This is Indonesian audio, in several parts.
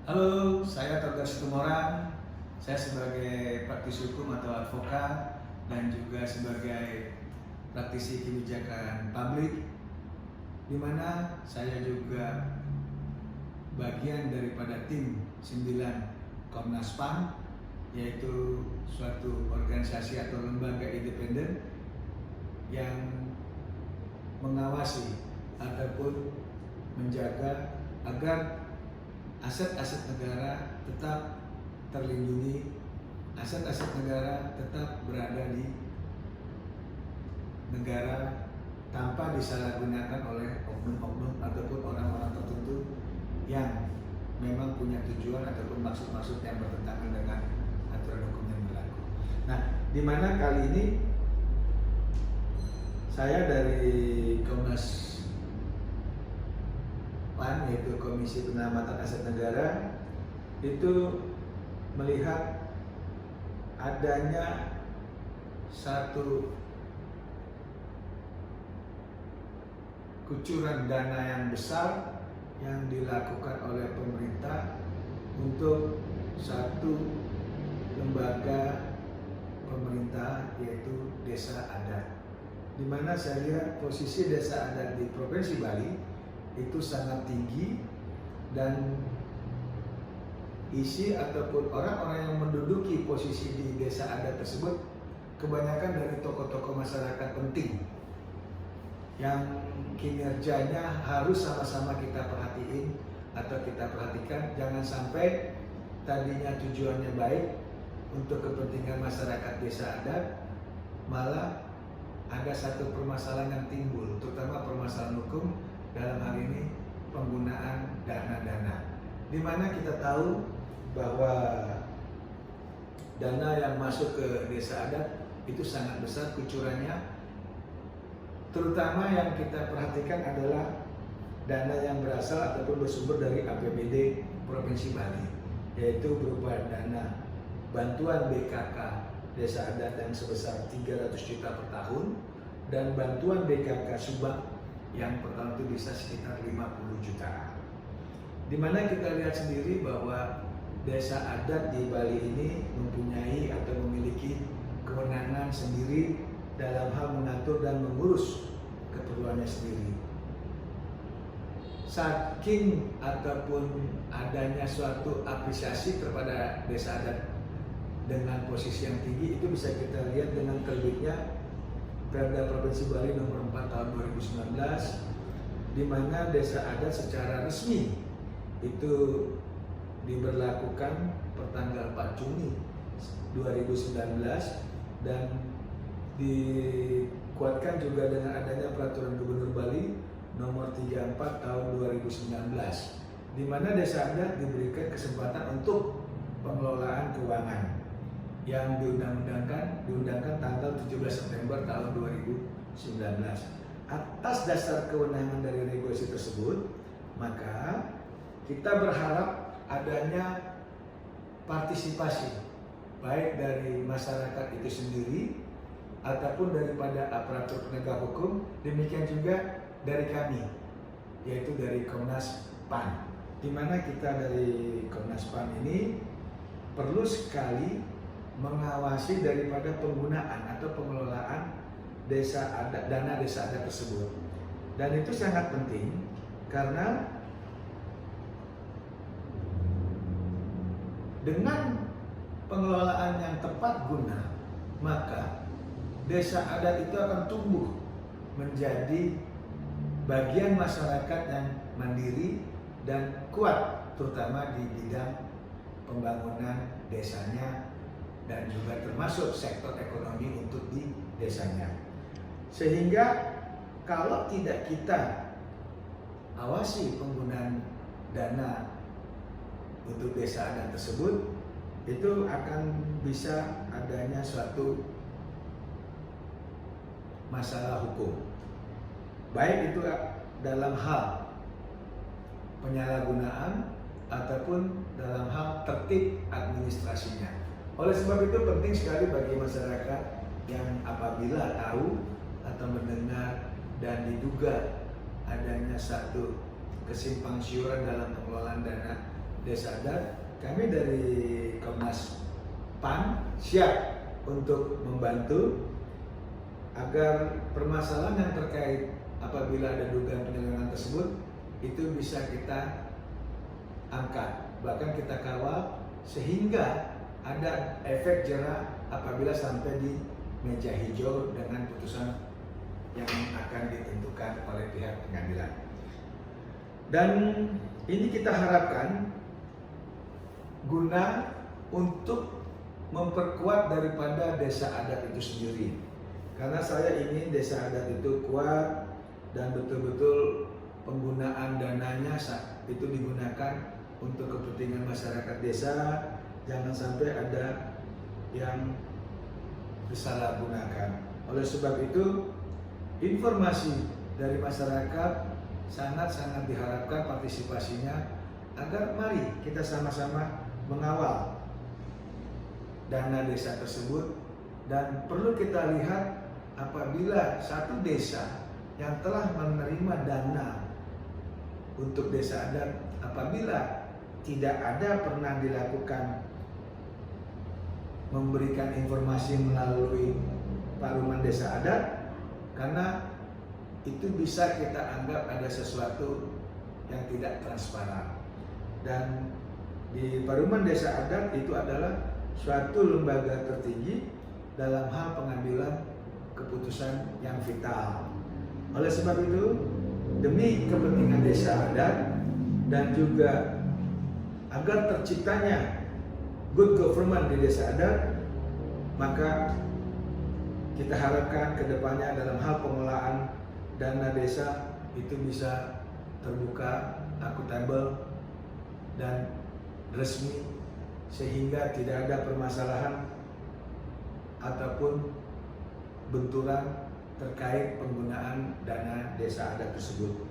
Halo, saya Toga Situmorang. Saya sebagai praktisi hukum atau advokat dan juga sebagai praktisi kebijakan publik, di mana saya juga bagian daripada tim 9 Komnas PAN, yaitu suatu organisasi atau lembaga independen yang mengawasi ataupun menjaga agar aset-aset negara tetap terlindungi, aset-aset negara tetap berada di negara tanpa disalahgunakan oleh oknum-oknum ataupun orang-orang tertentu yang memang punya tujuan ataupun maksud-maksud yang bertentangan dengan aturan hukum yang berlaku. Nah, di mana kali ini saya dari Komnas PAN, yaitu Komisi Penyelamatan Aset Negara, itu melihat adanya satu kucuran dana yang besar yang dilakukan oleh pemerintah untuk satu lembaga pemerintah, yaitu desa adat. Di mana saya lihat posisi desa adat di Provinsi Bali itu sangat tinggi, dan isi ataupun orang-orang yang menduduki posisi di desa adat tersebut kebanyakan dari tokoh-tokoh masyarakat penting yang kinerjanya harus sama-sama kita perhatiin atau kita perhatikan. Jangan sampai tadinya tujuannya baik untuk kepentingan masyarakat desa adat, malah ada satu permasalahan yang timbul, terutama permasalahan hukum dalam hal ini penggunaan dana-dana, di mana kita tahu bahwa dana yang masuk ke desa adat itu sangat besar kucurannya. Terutama yang kita perhatikan adalah dana yang berasal ataupun bersumber dari APBD Provinsi Bali, yaitu berupa dana bantuan BKK desa adat yang sebesar 300 juta per tahun, dan bantuan BKK Subak yang per tahun itu bisa sekitar 50 juta. Dimana kita lihat sendiri bahwa desa adat di Bali ini mempunyai atau memiliki kewenangan sendiri dalam hal mengatur dan mengurus keperluannya sendiri. Saking ataupun adanya suatu apresiasi kepada desa adat dengan posisi yang tinggi, itu bisa kita lihat dengan terbitnya Perda Provinsi Bali nomor 4 tahun 2019, di mana desa adat secara resmi itu diberlakukan pertanggal 4 Juni 2019 dan dikuatkan juga dengan adanya Peraturan Gubernur Bali nomor 34 tahun 2019, di mana desa adat diberikan kesempatan untuk pengelolaan keuangan yang diundangkan tanggal 17 September tahun 2019. Atas dasar kewenangan dari regulasi tersebut, maka kita berharap adanya partisipasi baik dari masyarakat itu sendiri ataupun daripada aparatur penegak hukum, demikian juga dari kami, yaitu dari Komnas PAN, di mana kita dari Komnas PAN ini perlu sekali mengawasi daripada penggunaan atau pengelolaan desa adat, dana desa adat tersebut. Dan itu sangat penting karena dengan pengelolaan yang tepat guna, maka desa adat itu akan tumbuh menjadi bagian masyarakat yang mandiri dan kuat, terutama di bidang pembangunan desanya dan juga termasuk sektor ekonomi untuk di desanya. Sehingga kalau tidak kita awasi penggunaan dana untuk desa adat tersebut, itu akan bisa adanya suatu masalah hukum, baik itu dalam hal penyalahgunaan ataupun dalam hal tertib administrasinya. Oleh sebab itu penting sekali bagi masyarakat yang apabila tahu atau mendengar dan diduga adanya satu kesimpang siuran dalam pengelolaan dana desa adat, kami dari Komnas PAN siap untuk membantu agar permasalahan yang terkait apabila ada dugaan penyelewengan tersebut itu bisa kita angkat, bahkan kita kawal sehingga ada efek jera apabila sampai di meja hijau dengan putusan yang akan ditentukan oleh pihak pengadilan. Dan ini kita harapkan guna untuk memperkuat daripada desa adat itu sendiri. Karena saya ingin desa adat itu kuat dan betul-betul penggunaan dananya itu digunakan untuk kepentingan masyarakat desa, jangan sampai ada yang disalahgunakan. Oleh sebab itu, informasi dari masyarakat sangat-sangat diharapkan partisipasinya agar mari kita sama-sama mengawal dana desa tersebut. Dan perlu kita lihat apabila satu desa yang telah menerima dana untuk desa adat, apabila tidak ada pernah dilakukan memberikan informasi melalui paruman desa adat, karena itu bisa kita anggap ada sesuatu yang tidak transparan. Dan di paruman desa adat itu adalah suatu lembaga tertinggi dalam hal pengambilan keputusan yang vital. Oleh sebab itu, demi kepentingan desa adat dan juga agar terciptanya good government di desa adat, maka kita harapkan ke depannya dalam hal pengelolaan dana desa itu bisa terbuka, akuntabel, dan resmi, sehingga tidak ada permasalahan ataupun benturan terkait penggunaan dana desa adat tersebut.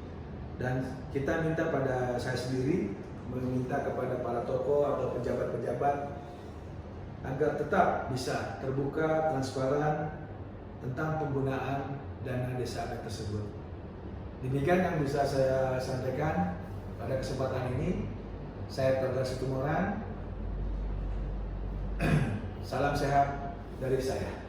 Dan kita minta pada saya sendiri, meminta kepada para tokoh atau pejabat-pejabat agar tetap bisa terbuka, transparan tentang penggunaan dana desa adat tersebut. Demikian yang bisa saya sampaikan pada kesempatan ini. Saya Togar Situmorang. Salam sehat dari saya.